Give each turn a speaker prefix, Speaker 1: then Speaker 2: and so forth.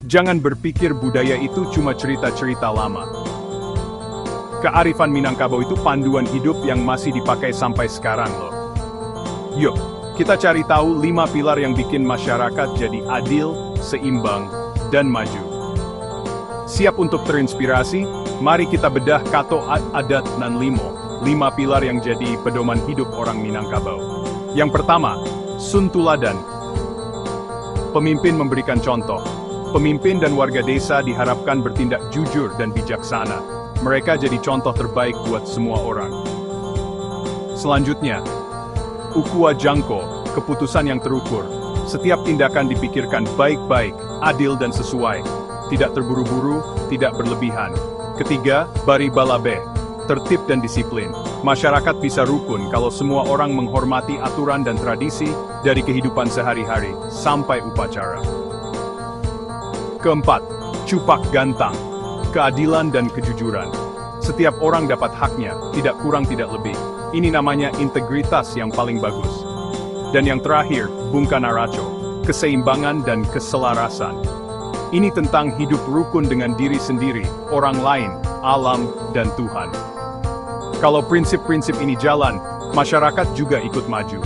Speaker 1: Jangan berpikir budaya itu cuma cerita-cerita lama. Kearifan Minangkabau itu panduan hidup yang masih dipakai sampai sekarang loh. Yuk, kita cari tahu 5 pilar yang bikin masyarakat jadi adil, seimbang, dan maju. Siap untuk terinspirasi? Mari kita bedah Kato Adat nan Limo, 5 pilar yang jadi pedoman hidup orang Minangkabau. Yang pertama, Sun Tuladan. Pemimpin memberikan contoh. Pemimpin dan warga desa diharapkan bertindak jujur dan bijaksana. Mereka jadi contoh terbaik buat semua orang. Selanjutnya, Ukua Jangko, keputusan yang terukur. Setiap tindakan dipikirkan baik-baik, adil dan sesuai. Tidak terburu-buru, tidak berlebihan. Ketiga, Bari Balabe, tertib dan disiplin. Masyarakat bisa rukun kalau semua orang menghormati aturan dan tradisi dari kehidupan sehari-hari sampai upacara. Keempat, Cupak Gantang, keadilan dan kejujuran. Setiap orang dapat haknya, tidak kurang tidak lebih. Ini namanya integritas yang paling bagus. Dan yang terakhir, Bungkanaraco, keseimbangan dan keselarasan. Ini tentang hidup rukun dengan diri sendiri, orang lain, alam, dan Tuhan. Kalau prinsip-prinsip ini jalan, masyarakat juga ikut maju.